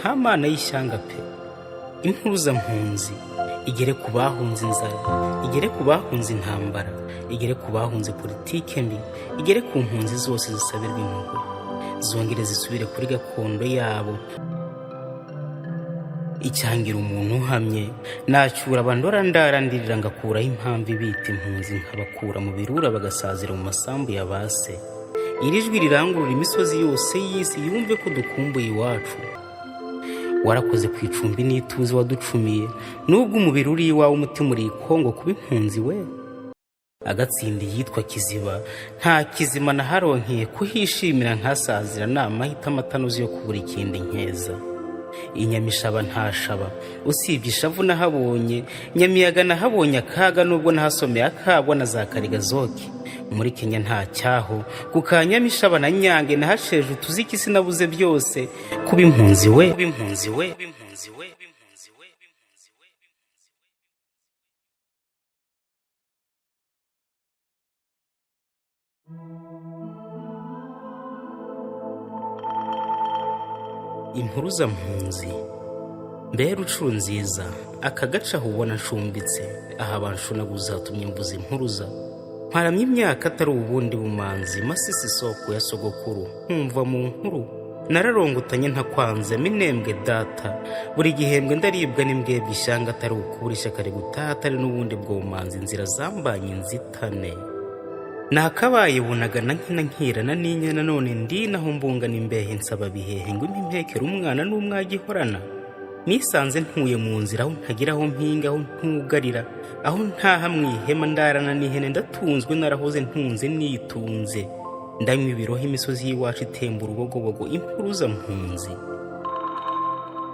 nta mana y'ishyanga pe. Impuzampunzi igere ku bahunze inzara, igere ku bahunze intambara, igere ku bahunze politike mbi, igere ku mpunzi zose zisabirwa impuhwe, zongere zisubire kuri gakondo yabo. Icyangira umuntu uhamye nacyura abandora ndarandirira ngakuraho impamvu ibita impunzi nkabakura mu birura bagasazira mu masambu ya base. Iri jwi rirangurura imisozi yose y'isi yumve ko dukumbuye iwacu. Warakoze ku icumbi n'ituze waducumiye, nubwo umubiri uri iwawe umutima uri Kongo kuba impunzi we. Agatsinda yitwa Kiziba nta kizima naharonkeye kuhishimira nkasazira n'amahitamo atanuzi yo kubura ikindi nkeza. Inyamishaba ntashaba usibye ishavu nahabonye, Nyamiyaga nahabonye akaga nubwo nahasomeye akabwa na za Karigazoki. Muri Kenya nta cyaho kuka Nyamishaba na Nyange nahasheje utuziki sinabuze byose kuba impunzi we, kuba impunzi we, kuba impunzi we. Impuruzampunzi mbere rucuru nziza, aka gace aho ubona ncumbitse, aha abanshunaguza hatumye mvuza impuruza. Mparamye imyaka atari ubundi bumanzi, masisi isoko ya sogokuru, nkumva mu nkuru nararongotanye ntakwanze minembwe data. Buri gihembwe ndaribwa n'imbwebwe ishyanga atari ukubura ishyaka rigutaha atari n'ubundi bwomanzi, inzira zambanye inzitane. Nakabaye bunagana nkina nkirana n'inyana, none ndi naho mbungana imbehe nsaba bihehe ngo impekera umwana n'umwagihorana. Nisanze ntuye mu nzira aho ntagira aho mpinga, aho ntugarira, aho ntaha mwihema ndarana n'ihene, ndatunzwe narahoze ntunze nitunze. Ndanywa ibiroho imisozi y'iwacu itemba urubogobogo, impuruzampunzi.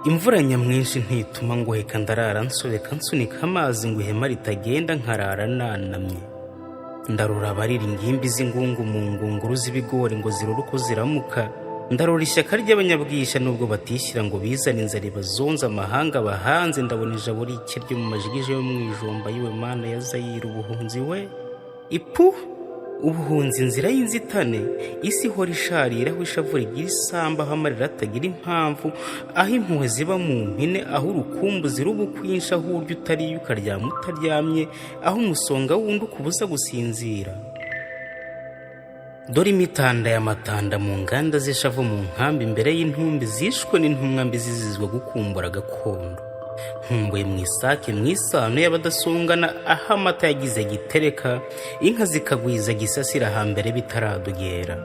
Imvura nyamwinshi ntituma ngoheka ndarara nsobeka nsunika amazi ngo ihema ritagenda nkarara nanamye. Ndarora abarira ingimbi z'ingungu mu ngunguru z'ibigori ngo zirore uko ziramuka. Ndarora ishyaka ry'abanyabwisha nubwo batishyira ngo bizane inzara ibazonze amahanga bahanze. Ndabona ijabo rike ryo mu majigije yo mu ijomba yiwe mana ya Zayire. Ubuhunzi we ipu ubuhunzi inzira y'inzitane, isi ihora isharira aho ishavu rigira isamba, aho amarira atagira impamvu, aho impuhwe ziba mu mpine, aho urukumbuzi ruba ukwinshi, aho urya utariye ukaryama utaryamye, aho umusonga wundi ukubuza gusinzira. Dore imitanda y'amatanda mu nganda z'ishavu mu nkambi, imbere y'intumbi zishwe n'intumwa mbi zizizwa gukumbura gakondo. Nkumbuye mu isake mu isano y'abadasungana, aho amata yagize gitereka, inka zikagwiza gisasira hambere bitaradugera.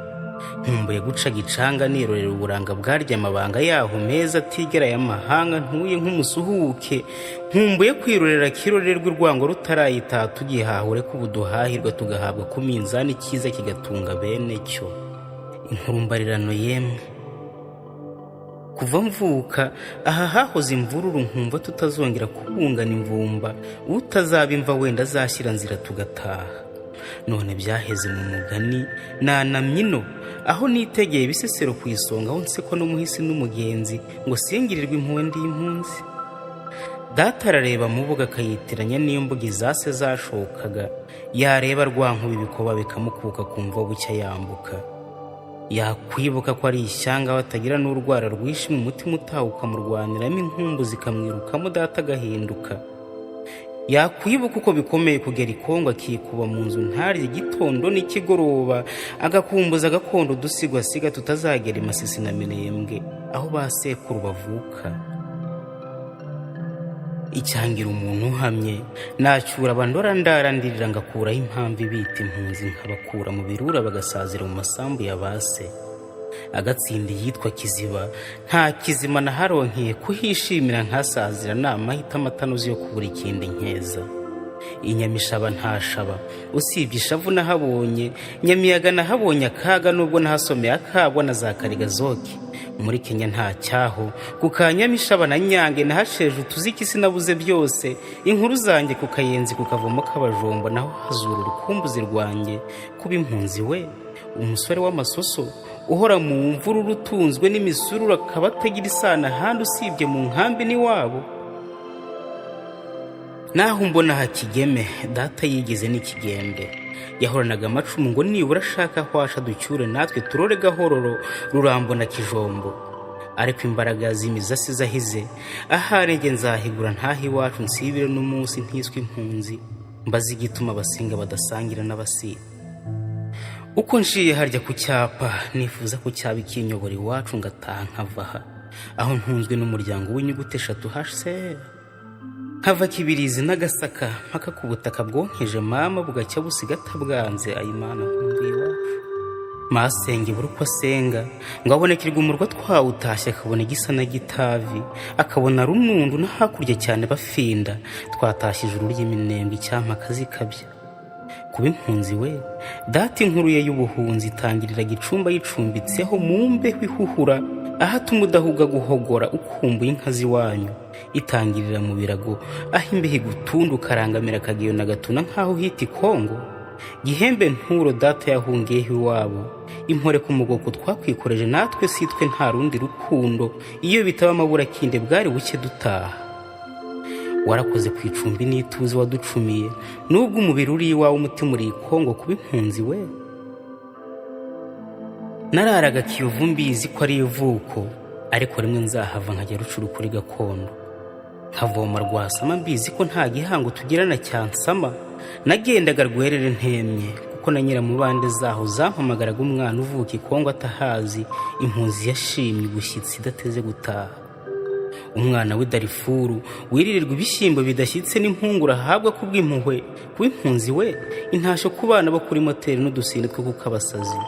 Nkumbuye guca gicanga nirorera uburanga bwarya amabanga yaho meza atigera y'amahanga, ntuye nk'umusuhuke. Nkumbuye kwirorera kirorerwa urwango rutarayitaha, tugihahure kubuduhahirwa tugahabwa ku minzani cyiza kigatunga bene cyo. Inkurumbarirano yemwe kuva mvuka aha hahoze imvururu, nkumva tutazongera kubungana imvumba, utazaba imva wenda azashyira nzira tugataha. None byaheze mu mugani nanamyino, aho nitegeye ibisesero ku isonga, aho nseko n'umuhisi n'umugenzi ngo singirirwe impuhwe ndi impunzi. Data arareba mu buga akayitiranya n'imbuga izase zashokaga, yareba rwankuba ibikoba bikamukuka kumva bucya yambuka. Yakwibuka ko ari ishyanga batagira n'urwara rwishe mu mutima utaha ukamurwaniramo inkumbu zikamwirukamo data agahinduka. Yakwibuka uko bikomeye kugera ikongo akikuba mu nzu ntarye igitondo n'ikigoroba, agakumbuza gakondo dusigwasiga tutazagera imasisi na minembwe aho basekuru bavuka. Icyangira umuntu uhamye nacyura abandora ndarandirira ngakuraho impamvu ibita impunzi nkabakura mu birura bagasazira mu masambu ya base. Agatsinda yitwa Kiziba nta kizima naharonkeye kuhishimira nkasazira n'amahitamo atanuzi yo kubura ikindi nkeza. Inyamishaba ntashaba usibye ishavu nahabonye, Nyamiyaga nahabonye akaga nubwo nahasomeye akabwa na za Karigazoki. Muri Kenya nta cyaho kuka Nyamishaba na Nyange nahasheje utuziki sinabuze byose. Inkuru zanjye ku Kayenzi kukavomo k'abajombo, naho hazura urukumbuzi rwanjye kuba impunzi we. Umusore w'amasoso uhora mu mvururu utunzwe n'imisururu, akaba atagira isano ahandi usibye mu nkambi n'iwabo. Naho mbona hakigeme data yigeze n'ikigembe, yahoranaga amacumu ngo nibura ashaka hwasha ducyure natwe turore gahororo Rurambo na Kijombo. ariko imbaraga zimiza sizahize, ahari njye nzahigura ntaho iwacu nsibire n'umunsi ntiswe impunzi, mbaze igituma abasinga badasangira n'abasira. Uko nshiye harya ku cyapa nifuza ko cyaba ikinyobora iwacu ngataha nkava aha, aho ntunzwe n'umuryango w'inyuguti 3 HCR, nkava Kibirizi n'Agasaka mpaka ku butaka bwonkeje mama bugacya busigata bwanze. Ayimana nkumbuye iwacu. Masenge buri uko asenga ngo abonekirwe umurwa twawutashye, akabona igisa na Gitavi, akabona Runundu no hakurya cyane Bafinda, twatashye ijuru ry'iminembwe icyampa akazikabya. Kuba impunzi we, data inkuru ye y'ubuhunzi itangirira Gicumba yicumbitseho mu mbeho ihuhura, aho atuma udahuga guhogora ukumbuye inka z'iwanyu, itangirira mu birago aho imbeho igutundu karangamira Kageyo na Gatuna nk'aho hita Kongo. Gihembe nturo data yahungiyeho iwabo, impore ku mugoko twakwikoreje natwe sitwe nta rundi rukundo, iyo bitaba amabura kinde bwari buke dutaha. Warakoze ku icumbi n'ituze waducumiye, nubwo umubiri uri iwawe umutima uri Kongo. Kuba impunzi we, nararaga Kiyovu mbizi ko ari ivuko, ariko rimwe nzahava nkajya Rucuru kuri gakondo, nkavoma Rwasama mbizi ko nta gihango tugirana cyansama. Nagendaga Rwerere ntemye kuko na nyiramubande zaho zampamagaraga umwana uvuka Kongo atahazi, impunzi yashimye ubushyitsi idateze gutaha. Umwana w'i Darifuru wiririrwa ibishyimbo bidashyitse n'impungura ahabwa kubw'impuhwe. Kuba impunzi we, intashyo ku bana bo kuri moteri n'udusinde two kukabasazi.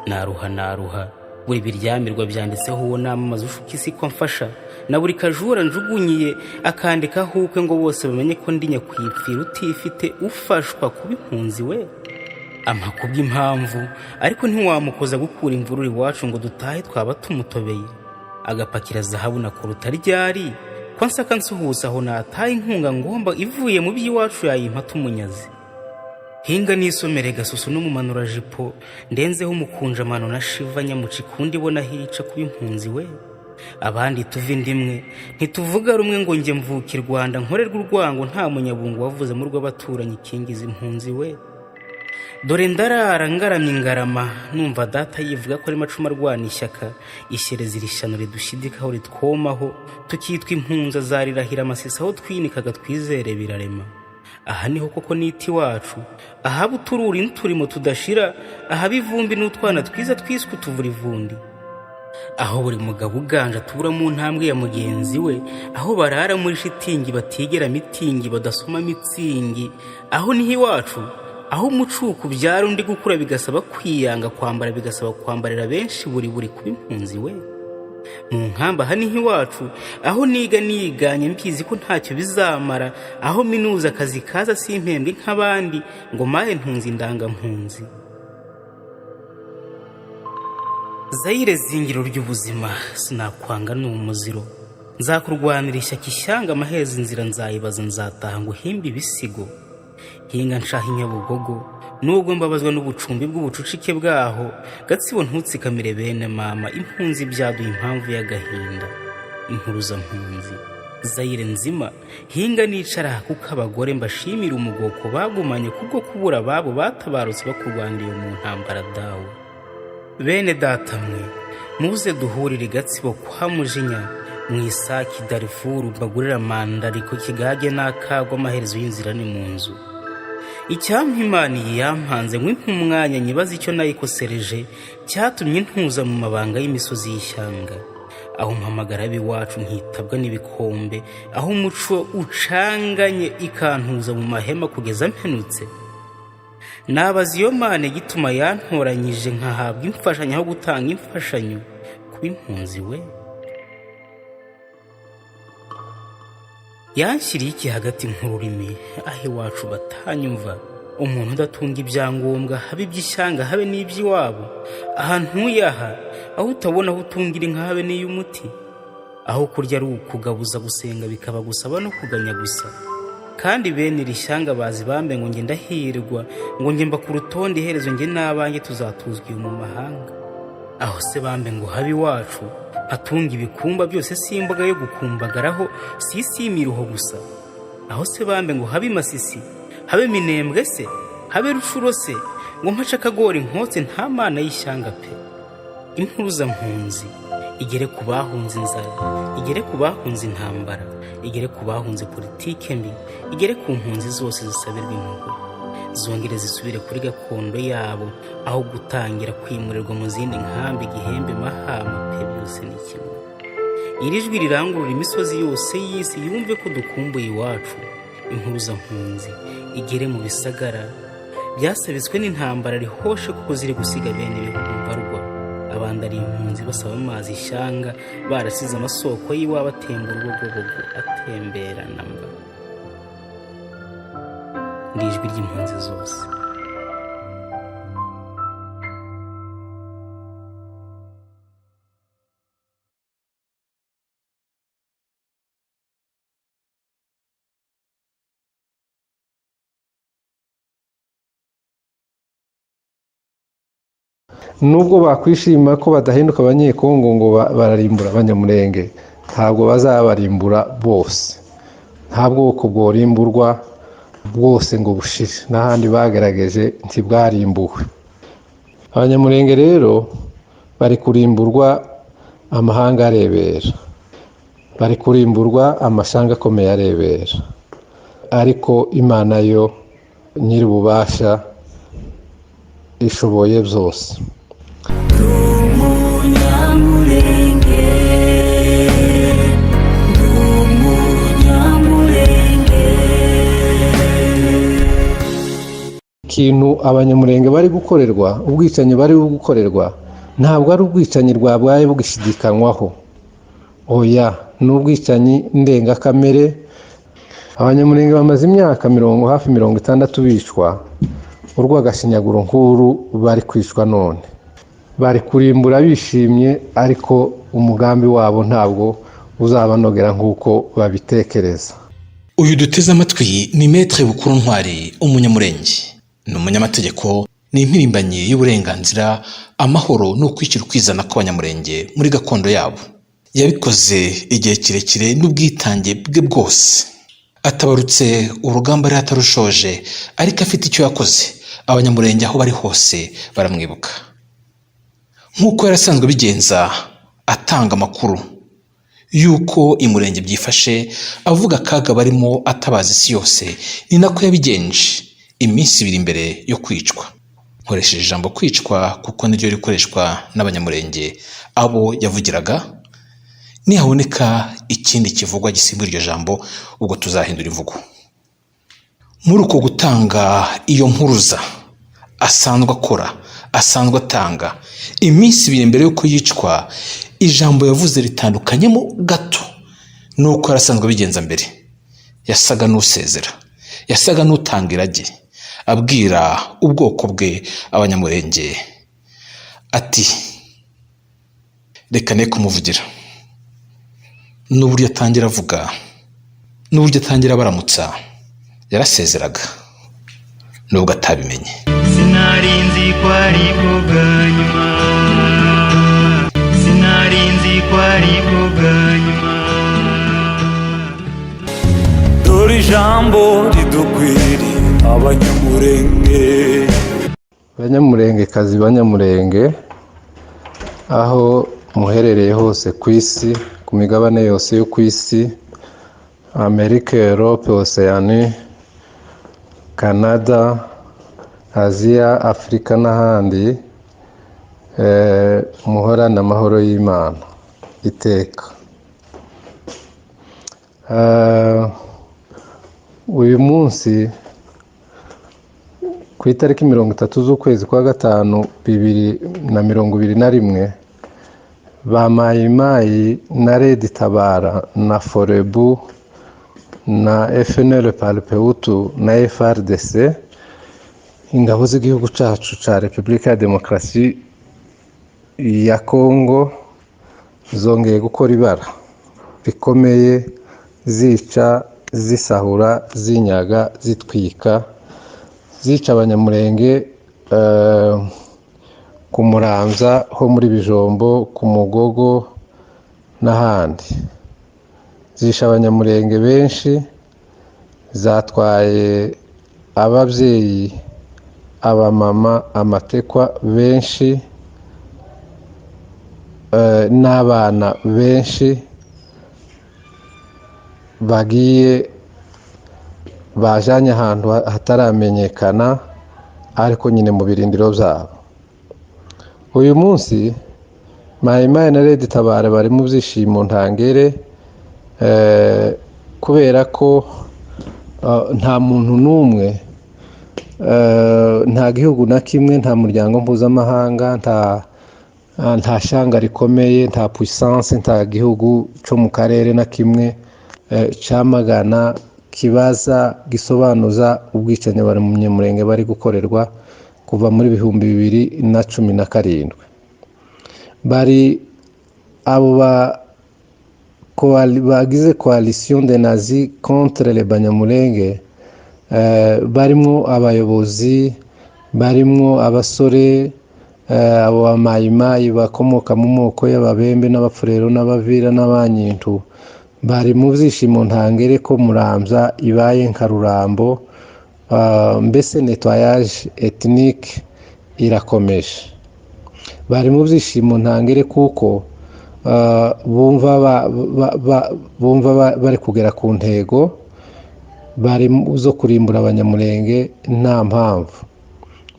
Naruha buri biryamirwa byanditseho uwo namamaza ushuka isi ko mfasha, na buri kajura njugunyiye akandikaho ukwe ngo bose bamenye ko ndi nyakwipfira utifite ufashwa. Kuba impunzi we, ampa kubw'impamvu, ariko ntiwamukoza gukura imvururu iwacu ngo dutahe twaba tumutobeye. Agapakira zahabu na koruta ryari ko nsaka nsuhuza aho nataye inkunga ngomba ivuye mu by'iwacu yayimpa tumunyazi. Hinga nisomere Gasusu n'umumanura jipo, ndenzeho umukunjamano na Shiva Nyamuci kundi bona hica. Kuba impunzi we, abandi tuva indimwe ntituvuga rumwe ngo njye mvuka i Rwanda nkorerwa urwango, nta munyabungu wavuze mu rw'abaturanyi kingiza impunzi we. Dore ndarara ngaramye ingarama, numva data yivuga ko ari macuma arwana ishyaka, ishyereza irishano ridushidikaho ritwomaho, tukitwa impunzi azarirahira amasisi aho twinikaga twizere birarema. Aha niho koko niti wacu, ahaba utururi n'uturimo tudashira, ahaba ivumbi n'utwana twiza twiswe utuvura ivundi, aho buri mugabo uganje atura mu ntambwe ya mugenzi we, aho barara muri shitingi batigera mitingi badasoma mitsingi. Aho niho iwacu, aho umucuku byara undi gukura bigasaba kwiyanga, kwambara bigasaba kwambarira benshi buri. Kuba impunzi we, mu nkamba aha niho iwacu, aho niga niganye mbizi ko ntacyo bizamara, aho minuza akazi kaza simpembwe nk'abandi ngo mahe ntunzi indangampunzi. Zaire zingiro ry'ubuzima, sinakwanga n'umuziro, nzakurwanira ishyaka ishyanga amahezi inzira nzayibaza, nzataha ngo himbe ibisigo. Hinga nshaha Nyabugogo nubwo mbabazwa n'ubucumbi bw'ubucucike bwaho, Gatsibo ntutsikamire bene mama, impunzi byaduye impamvu y'agahinda. Impuruza mpunzi Zaire nzima, hinga nicara kuko abagore mbashimira umugoko bagumanye kubwo kubura babo batabarutse bakurwanira mu ntambara dawe. Bene data mwe, muze duhurire Gatsibo kwa Mujinya, mu Isaki Darifuru mbagurira mandariko Kigage n'akagwa amaherezo y'inzira ni mu nzu. Icyampa Imana yampanze nk'impa umwanya nyibaza icyo nayikosereje, cyatumye ntuza mu mabanga y'imisozi y'ishyanga, aho mpamagara ab'iwacu nkitabwa n'ibikombe, aho umuco ucanganye ikantuza mu mahema kugeza mpenutse. Nabaza iyo Mana gituma yantoranyije nkahabwa imfashanyo aho gutanga imfashanyo. Kuba impunzi we, yanshyiriye iki hagati nk'ururimi, aho iwacu batanyumva. Umuntu udatunga ibyangombwa, habe iby'ishyanga habe n'iby'iwabo. Aha ntuyaha, aho utabona aho utungira inka habe n'iy'umuti, aho kurya ari ukugabuza, gusenga bikaba gusaba no kuganya gusa. Kandi bene iri shyanga bazi bambe ngo nge ndahirwa, ngo nge mba ku rutonde iherezo nge n'abanjye tuzatuzwiye mu mahanga. Aho se bambe ngo habe iwacu, atunga ibikumba byose si imboga yo gukumbagaraho, si imiruho gusa. Aho se bambe ngo habe Masisi, habe Minembwe se, habe Rucuro se, ngo mpaca akagori nkotse nta mana y'ishyanga pe. Impuruza mpunzi, igere ku bahunze inzara, igere ku bahunze intambara, igere ku bahunze politike mbi, igere ku mpunzi zose zisabirwa impuhwe, zongere zisubire kuri gakondo yabo aho gutangira kwimurirwa mu zindi nkambi, Gihembe, Mahama, pe byose ni kimwe. Iri jwi rirangurura imisozi yose y'isi yumve ko dukumbuye iwacu. Impuruzampunzi igere mu bisagara byasabitswe n'intambara rihoshe kuko ziri gusiga bene ibihugu mbarwa. Abandi ari impunzi basaba amazi ishyanga, barasize amasoko y'iwabo atemba urubogobogo atemberana mba. Ndi ijwi ry'impunzi zose. Nubwo bakwishima ko badahinduka abanyekongo ngo bararimbura abanyamurenge, ntabwo bazabarimbura bose. Nta bwoko bworimburwa bwose ngo bushire, n'ahandi bagerageje ntibwarimbuwe. Abanyamurenge rero bari kurimburwa amahanga arebera, bari kurimburwa amashanga akomeye arebera, ariko Imana yo nyiri ububasha ishoboye byose. Ikintu abanyamurenge bari gukorerwa, ubwicanyi bari gukorerwa, ntabwo ari ubwicanyi bwabaye bugishidikanywaho. Oya, ni ubwicanyi ndengakamere. Abanyamurenge bamaze imyaka hafi 60 bicwa, urw'agashinyaguro nkuru bari kwicwa none. Bari kurimbura bishimye, ariko umugambi wabo ntabwo uzabanogera nk'uko babitekereza. Uyu duteze amatwi ni Maître Bukuru Ntwari, umunyamurenge. Ni umunyamategeko, ni impirimbanyi y'uburenganzira, amahoro n'ukwishyira ukwizana kw'abanyamurenge muri gakondo yabo. Yabikoze igihe kirekire n'ubwitange bwe bwose. Atabarutse urugamba yari atarushoje, ariko afite icyo yakoze. Abanyamurenge aho bari hose baramwibuka. Nk'uko yarasanzwe bigenza, atanga amakuru yuko imurenge byifashe, avuga akaga barimo, atabaza isi yose. Ni nako yabigenje iminsi 2 imbere yo kwicwa. Nkoresheje ijambo kwicwa kuko niryo rikoreshwa n'abanyamurenge abo yavugiraga. Nihaboneka ikindi kivugwa gisimbura iryo jambo, ubwo tuzahindura imvugo. Muri uko gutanga iyo mpuruza asanzwe akora, asanzwe atanga, iminsi 2 imbere yuko yicwa, ijambo yavuze ritandukanyemo gato nuko yarasanzwe bigenza mbere. Yasaga n'usezera, yasaga n'utanga irage, abwira ubwoko bwe abanyamurenge ati reka ne kumuvugira. N'uburyo atangira avuga, n'uburyo atangira baramutsa, yarasezeraga nubwo atabimenye. Sinarinzi ko ari bwa nyuma, sinarinzi ko ari bwa nyuma. Dore ijambo ridukwiriye abanyamurenge. Abanyamurengekazi, banyamurenge, aho muherereye hose ku isi, ku migabane yose yo ku isi, Amerika, Europe, Oceanie, Canada, Aziya, Afurika n'ahandi, muhorane amahoro y'Imana iteka. Uyu munsi ku itariki 30 z'ukwezi kwa gatanu 2021, ba Mayimayi na Red Tabara na Forebu na FNL Parpehutu na FRDC, ingabo z'igihugu cyacu cya Repubulika ya Demokarasi ya Kongo, zongeye gukora ibara bikomeye, zica, zisahura, zinyaga, zitwika, zica abanyamurenge ku Muramza ho muri Bijombo, ku Mugogo n'ahandi. Zisha abanyamurenge benshi, zatwaye ababyeyi, abamama, amatekwa benshi, n'abana benshi bajanye ahantu hataramenyekana ariko nyine mu birindiro byabo. Uyu munsi Mai Mai na Red Tabara bari mu byishimo ntangere kubera ko nta muntu n'umwe, nta gihugu na kimwe, nta muryango mpuzamahanga, nta shanga rikomeye, nta puissance, nta gihugu cyo mu karere na kimwe camagana kibaza gisobanuza ubwicanyi bari mu Munyamulenge bari gukorerwa kuva muri 2017. Bari abo bagize coalition des nazis contre les Banyamulenge, barimo abayobozi, barimo abasore, abo ba Mai Mai bakomoka mu moko y'Ababembe n'Abafurero n'Abavira n'Abanyintu, bari mu byishimo ntangere ko Muramvya ibaye nka Rurambo. Mbese nettoyage ethnique irakomeje. Bari mu byishimo ntangere kuko bumva bari kugera ku ntego, bari zo kurimbura Abanyamulenge nta mpamvu.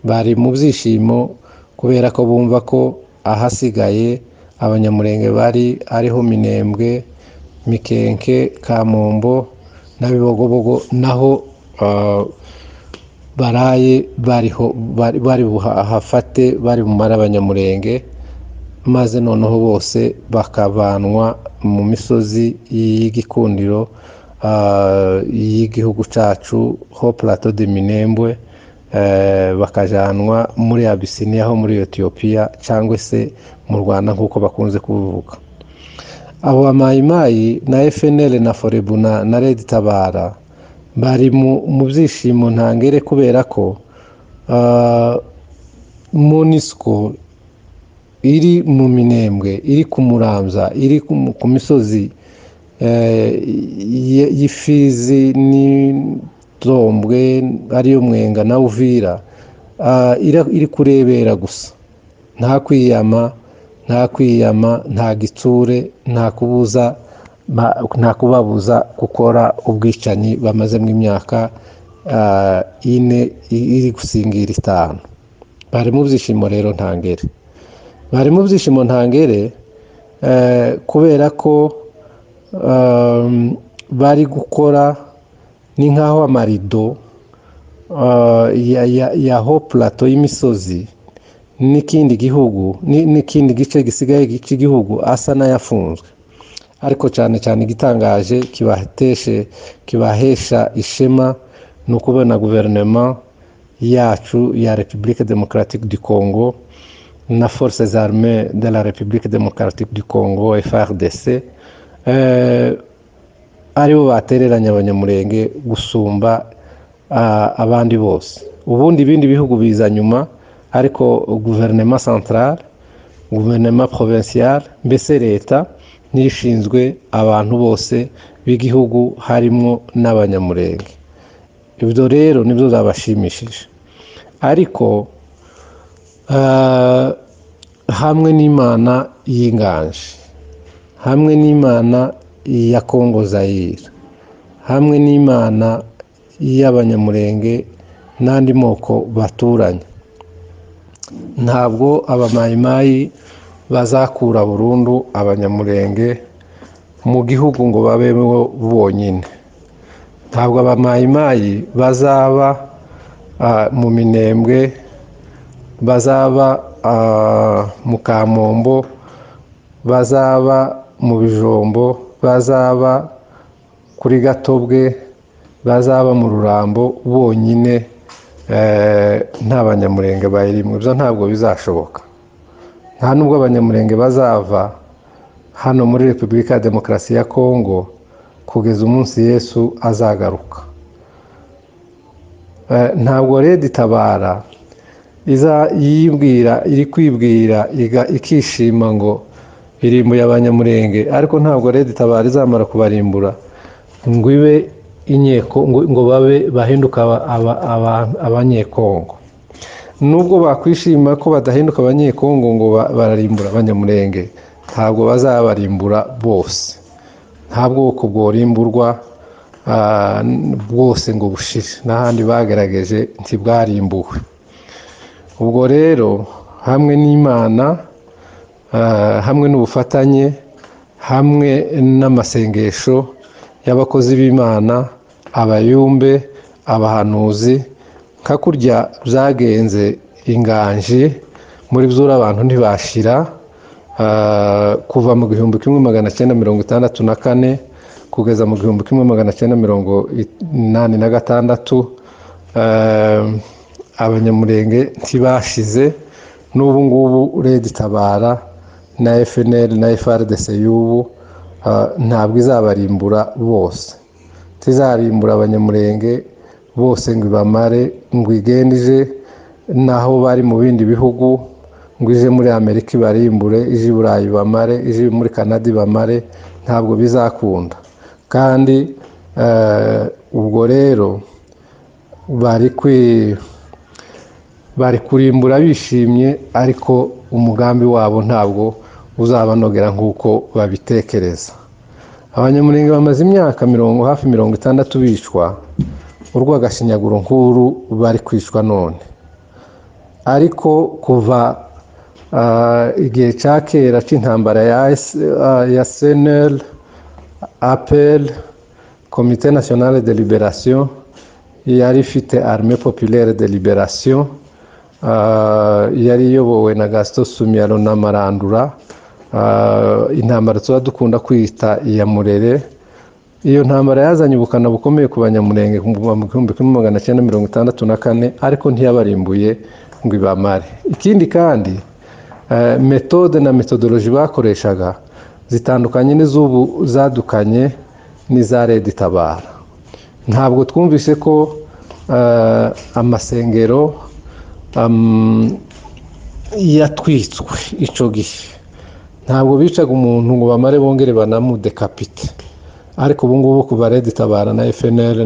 Bari mu byishimo kubera ko bumva ko ahasigaye Abanyamulenge bari ariho Minembwe, Mikenke, Kamombo na Bibogobogo naho baraye bari buhafate, bari bumara Abanyamulenge, maze noneho bose bakavanwa mu misozi y'igikundiro y'igihugu cacu ho Plateau de Minembwe, bakajanwa muri Abyssinia ho muri Ethiopia cyangwa se mu Rwanda nk'uko bakunze kuvuga. Abo Mai Mai na FNL na Forebu na Red Tabara bari mu byishimo ntangere kubera ko MONUSCO iri mu Minembwe, iri ku Muramvya, iri ku misozi y'Ifizi n'Itombwe ariyo Mwenga na Uvira, iri kurebera gusa, nta kwiyama, nta gitsure, nta kubabuza gukora ubwicanyi bamaze mu imyaka 4 iri gusingira 5. Bari mu byishimo rero ntangere, bari mu byishimo ntangere kubera ko bari gukora ni nkaho amarido ya ho Plateau y'imisozi n'ikindi gihugu n'ikindi gice gisigaye cy'igihugu asa n'ayafunzwe. Ariko cyane cyane igitangaje kibahesha ishema no kubona gouvernement yacu ya République démocratique du Congo na forces armées de la République démocratique du Congo FARDC aribo batereranya Abanyamulenge gusumba abandi bose. Ubundi ibindi bihugu biza nyuma, ariko gouvernement central, gouvernement provincial, mbese leta nishinzwe abantu bose b'igihugu harimo n'Abanyamulenge. Ibyo rero nibyo zabashimishije. Ariko hamwe n'Imana y'inganje, hamwe n'Imana ya Congo Zaire, hamwe n'Imana y'Abanyamulenge n'andi moko baturanye, ntabwo aba Mai Mai bazakura burundu Abanyamulenge mu gihugu ngo babe bonyine. Ntabwo aba Mai Mai bazaba mu Minembwe, bazaba mu Kamombo, bazaba mu Bijombo, bazaba kuri Gatobwe, bazaba mu Rurambo bonyine nta Banyamulenge bayirimwe. Ibyo ntabwo bizashoboka. Nta nubwo Abanyamulenge bazava hano muri Repubulika ya Demokarasi ya Kongo kugeza umunsi Yesu azagaruka. Ntabwo Red Tabara iri kwibwira ikishima ngo irimbuye Abanyamulenge, ariko ntabwo Red Tabara izamara kubarimbura ngo ibe inyeko ngo bahinduka Abanyekongo. Nubwo bakwishima ko badahinduka Abanyekongo ngo bararimbura Abanyamulenge, ntabwo bazabarimbura bose, nta bwoko bworimburwa bwose ngo bushire, n'ahandi bagerageje ntibwarimbuwe. ubwo rero hamwe n'Imana, hamwe n'ubufatanye, hamwe n'amasengesho y'abakozi b'Imana, abayumbe, abahanuzi, nka kurya byagenze inganji muri by'ura abantu ntibashira, kuva mu 1964 kugeza mu 1986, abanyamurenge ntibashize. n'ubu ngubu Red Tabara na FNL na FRDC y'ubu ntabwo izabarimbura bose, tizarimbura abanyamurenge bose ngo ibamare, ngo igendije naho bari mu bindi bihugu, ngo ije muri Amerika ibarimbure, ije i Burayi bamare, ije muri Canada bamare, ntabwo bizakunda. kandi ubwo rero bari kurimbura bishimye, ariko umugambi wabo ntabwo uzabanogera nk'uko babitekereza. Abanyamurenge bamaze imyaka hafi 60 bicwa urw'agashinyaguro nkuru bari kwicwa none. ariko kuva igihe cya kera cy'intambara ya CNL, APR, Comité National de Libération, yari ifite Armée Populaire de Libération, yari iyobowe na Gaston Sumiyaro na Marandura, intambara tuba dukunda kwita iya Murere. Iyo ntambara yazanye ubukana bukomeye ku banyamurenge mu 1964, ariko ntiyabarimbuye ngo ibamare. Ikindi kandi metode na metodoloji bakoreshaga zitandukanye n'iz'ubu zadukanye n'iza Red Tabara. Ntabwo twumvise ko amasengero yatwitswe ico gihe, ntabwo bicaga umuntu ngo bamare bongere banamudekapite. ariko ubu ngubu kuva Red Tabara na FNL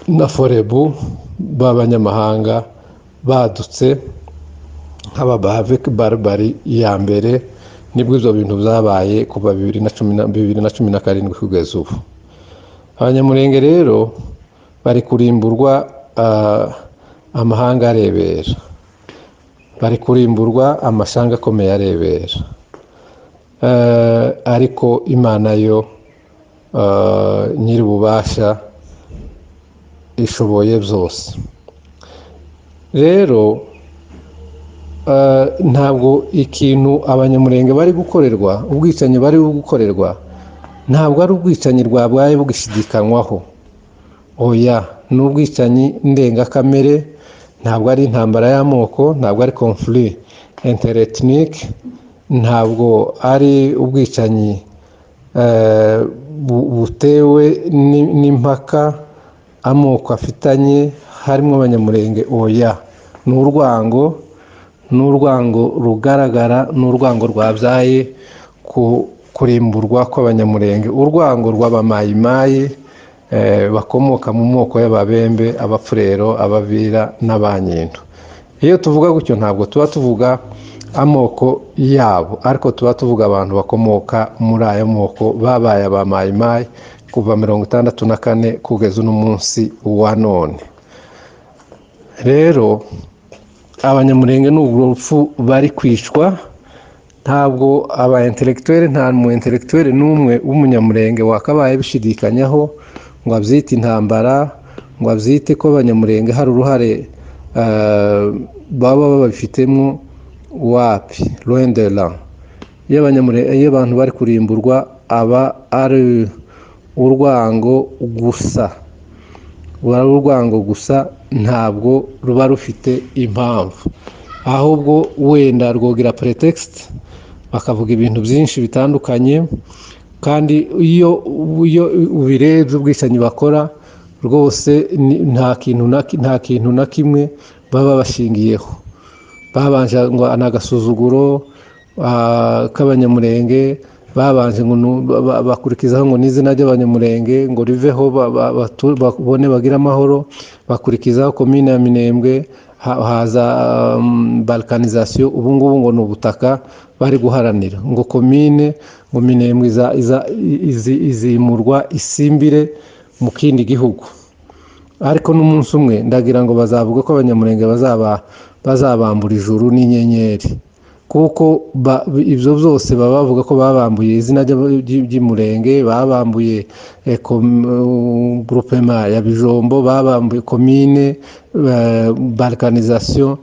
na Forebu b'abanyamahanga badutse nk'ababave barbari ya mbere, nibwo ibyo bintu byabaye kuva 2017 kugeza ubu. Abanyamurenge rero bari kurimburwa, amahanga arebera, bari kurimburwa, amashanga akomeye arebera, ariko Imana yo nyiri ububasha ishoboye byose. Rero ntabwo ikintu abanyamurenge bari gukorerwa, ubwicanyi bari gukorerwa, ntabwo ari ubwicanyi bwabaye bugishidikanywaho. Oya, ni ubwicanyi ndengakamere, ntabwo ari intambara y'amoko, ntabwo ari conflit interethnique, ntabwo ari ubwicanyi butewe n'impaka amoko afitanye harimo abanyamurenge. Oya, ni urwango rugaragara, ni urwango rwabyaye kurimburwa kw'abanyamurenge, urwango rw'abamayimayi bakomoka mu moko y'Ababembe, Abapfurero, Abavira n'Abanyindu. Iyo tuvuga gutyo ntabwo tuba tuvuga amoko yabo, ariko tuba tuvuga abantu bakomoka muri ayo moko babaye abamayimayi kuva 64 kugeza uno munsi wa none. Rero abanyamurenge n'ubwo rupfu bari kwicwa, ntabwo aba intellectuel, nta mu intellectuel n'umwe w'umunyamurenge wakabaye bishidikanyaho ngo abyite intambara, ngo abyite ko abanyamurenge hari uruhare baba babifitemo. Wapi, loin de là. Iyo abantu bari kurimburwa, aba ari urwango gusa, ntabwo ruba rufite impamvu, ahubwo wenda rwogira pretext bakavuga ibintu byinshi bitandukanye. Kandi iyo ubirebye ubwicanyi bakora rwose, nta kintu na kimwe baba bashingiyeho. Babanje ngo anagasuzuguro k'abanyamurenge, babanje ngo bakurikizaho ngo n'izina ry'abanyamurenge ngo riveho babone bagira amahoro, bakurikizaho komine ya Minembwe, haza balkanizasiyo, ubu ngubu ngo ni ubutaka bari guharanira, ngo komine ngo minembwe izimurwa isimbire mu kindi gihugu. Ariko n'umunsi umwe ndagira ngo bazavuga ko abanyamurenge bazabambura ijuru n'inyenyeri, kuko ibyo byose baba bavuga ko babambuye izina ry'umurenge, babambuye groupement ya Bijombo, babambuye komine, balkanizasiyo,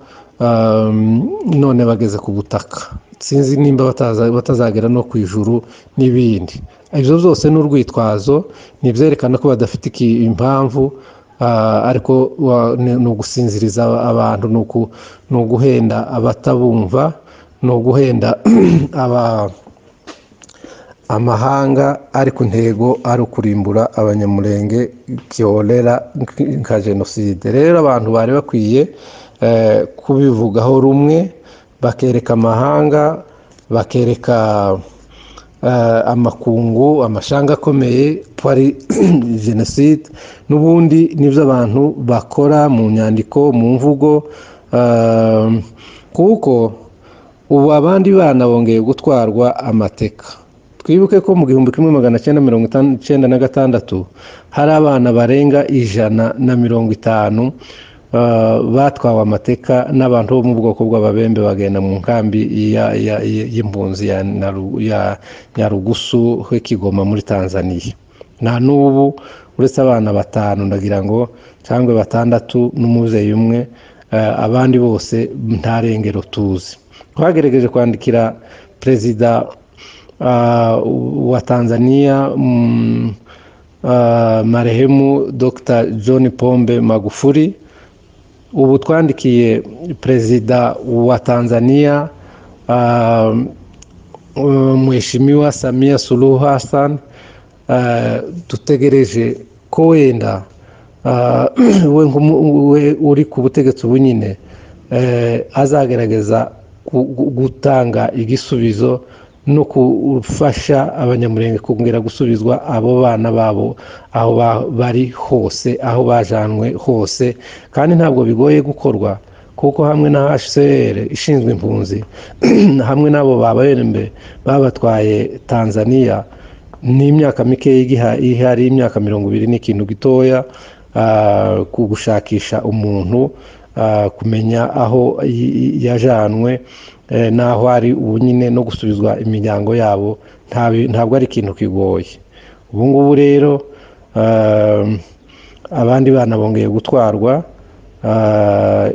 none bageze ku butaka. Sinzi nimba batazagera no ku ijuru n'ibindi. Ibyo byose ni urwitwazo, nibyerekana ko badafite impamvu, ariko ni ugusinziriza abantu, ni uguhenda abatabumva, ni uguhenda amahanga, ariko intego ari ukurimbura abanyamurenge kiolera nka jenoside. Rero abantu bari bakwiye kubivugaho rumwe, bakereka amahanga, bakereka amakungu, amashanga akomeye ko ari jenoside. N'ubundi nibyo abantu bakora mu nyandiko, mu mvugo, kuko ubu abandi bana bongeye gutwarwa amateka. Twibuke ko mu 1996 hari abana barenga 150 batwawe amateka n'abantu bo mu bwoko bw'ababembe, bagenda mu nkambi y'impunzi ya Nyarugusu Kigoma muri Tanzania. Na n'ubu uretse abana 5 ndagira ngo cyangwa 6 n'umuzeyi umwe, abandi bose nta rengero tuzi. Twagerageje kwandikira perezida wa Tanzania marehemu Dr. John Pombe Magufuli, ubu twandikiye perezida wa Tanzania Mheshimiwa Samia Suluhu Hassan, dutegereje ko wenda we uri ku butegetsi bunyine azagerageza gutanga igisubizo no kufasha abanyamurenge kongera gusubizwa abo bana babo aho bari hose, aho bajanwe hose. Kandi ntabwo bigoye gukorwa, kuko hamwe na HCR ishinzwe impunzi hamwe nabo babayembe babatwaye Tanzania, ni imyaka mike ihari, imyaka 20 n'ikintu gitoya, gushakisha umuntu, kumenya aho yajanwe naho ari ubu nyine, no gusubizwa imiryango yabo ntabwo ari ikintu kigoye. Ubu ngubu rero abandi bana bongeye gutwarwa,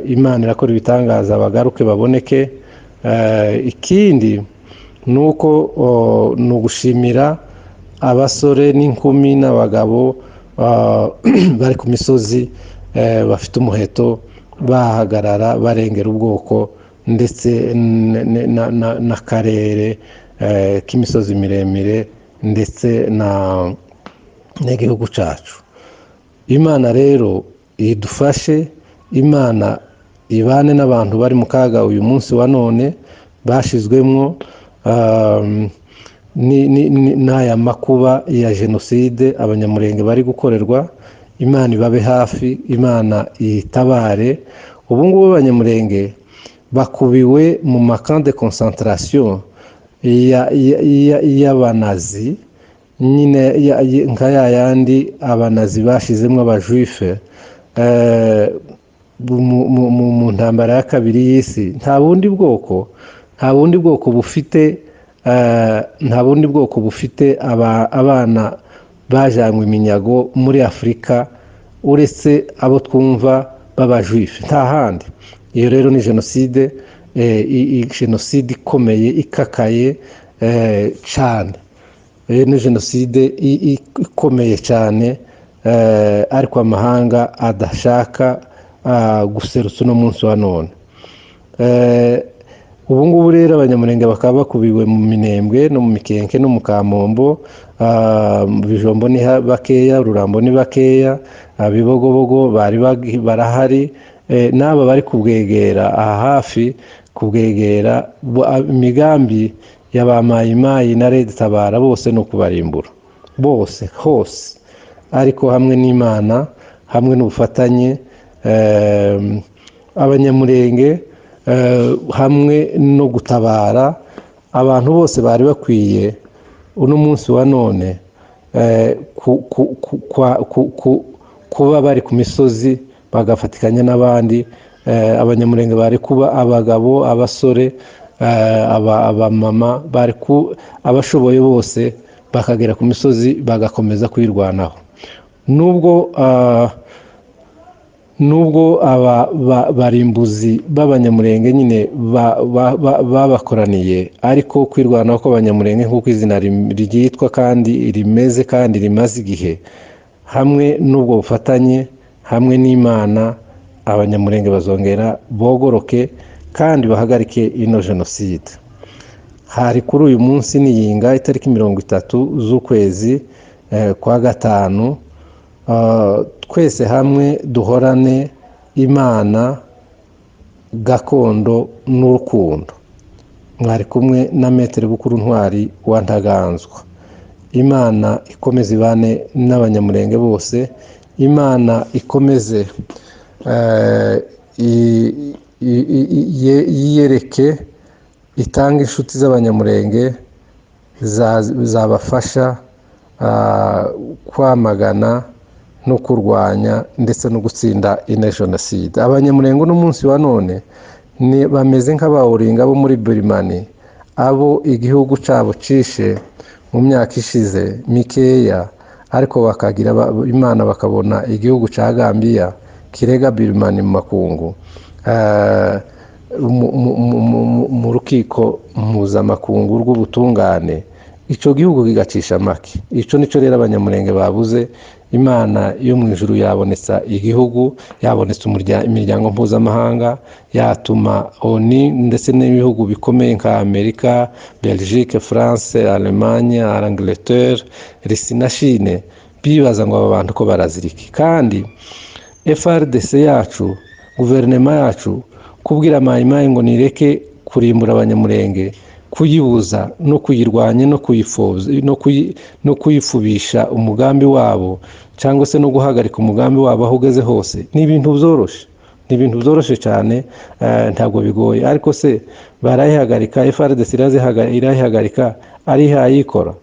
Imana irakora ibitangaza, bagaruke baboneke. Ikindi nuko ni ugushimira abasore n'inkumi n'abagabo bari ku misozi, bafite umuheto, bahagarara barengera ubwoko ndetse n'akarere k'imisozi miremire ndetse n'igihugu cyacu. Imana rero idufashe, Imana ibane n'abantu bari mu kaga uyu munsi wa none, bashizwemwo n'aya makuba ya jenoside abanyamurenge bari gukorerwa. Imana ibabe hafi, Imana itabare. Ubu ngubu abanyamurenge bakubiwe mu makamp de concentration y'abanazi, nyine nka yayandi abanazi bashizemo abajuife mu ntambara ya kabiri y'isi. Nta bundi bwoko bufite abana bajanywe iminyago muri Afurika uretse abo twumva b'abajuife, nta handi. Iyo rero ni jenoside, jenoside ikomeye, ikakaye cyane. Ni jenoside ikomeye cyane, ariko amahanga adashaka guserutsa uno munsi wa none. Ubu ngubu rero abanyamurenge bakaba bakubiwe mu Minembwe no mu Mikenke no mu Kamombo, Bijombo ni bakeya, Rurambo ni bakeya, Bibogobogo barahari, n'aba bari kubwegera aha hafi, kubwegera imigambi y'abamayimayi na Red Tabara bose no kubarimbura bose hose. Ariko hamwe n'Imana, hamwe n'ubufatanye, abanyamurenge hamwe no gutabara abantu bose bari bakwiye uno munsi wa none kuba bari ku misozi bagafatikanya n'abandi. Abanyamurenge bari kuba abagabo, abasore, abamama, abashoboye bose bakagera ku misozi bagakomeza kwirwanaho. Nubwo barimbuzi b'abanyamurenge nyine babakoraniye, ariko kwirwanaho kw'abanyamurenge nk'uko izina ryitwa kandi rimeze kandi rimaze igihe, hamwe n'ubwo bufatanye hamwe n'Imana, abanyamurenge bazongera bogoroke kandi bahagarike ino jenoside. Hari kuri uyu munsi niyinga itariki 30 z'ukwezi kwa gatanu, twese hamwe duhorane Imana, gakondo n'urukundo. Mwari kumwe na Maître Bukuru Ntwari wa Ntaganzwa. Imana ikomeze ibane n'abanyamurenge bose, Imana ikomeze yiyereke, itanga inshuti z'abanyamurenge zabafasha kwamagana no kurwanya ndetse no gutsinda ino jenoside. Abanyamurenge uno munsi wa none bameze nk'abawuringa bo muri Birimani, abo igihugu cyabo cishe mu myaka ishize mikeya, ariko bakagira Imana bakabona igihugu cya Gambia kirega Birimani mu makungu, mu rukiko mpuzamakungu rw'ubutungane, icyo gihugu kigacisha make. Icyo nicyo rero abanyamurenge babuze. Imana yo mu ijuru yabonetsa igihugu, yabonetse imiryango mpuzamahanga, yatuma ONU ndetse n'ibihugu bikomeye nka Amerika, Belgique, France, Allemagne, Angleterre, Russie na Chine bibaza ngo aba bantu ko baraziriki. Kandi FRDC yacu, guverinoma yacu, kubwira Mayimayi ngo nireke kurimbura abanyamurenge, kuyibuza no kuyirwanya no kuyifubisha umugambi wabo, cyangwa se no guhagarika umugambi wabo aho ugeze hose, ni ibintu byoroshye cyane, ntabwo bigoye. Ariko se barayihagarika? FRDC irayihagarika ari hayikora?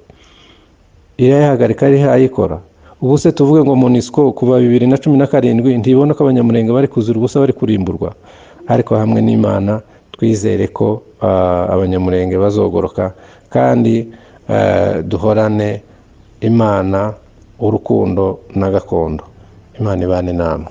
Ubu se tuvuge ngo MONUSCO kuva 2017 ntibona ko abanyamurenge bari kuzura ubusa, bari kurimburwa. Ariko hamwe n'Imana twizere ko abanyamurenge bazogoroka, kandi duhorane Imana, urukundo na gakondo. Imana ibane namwe.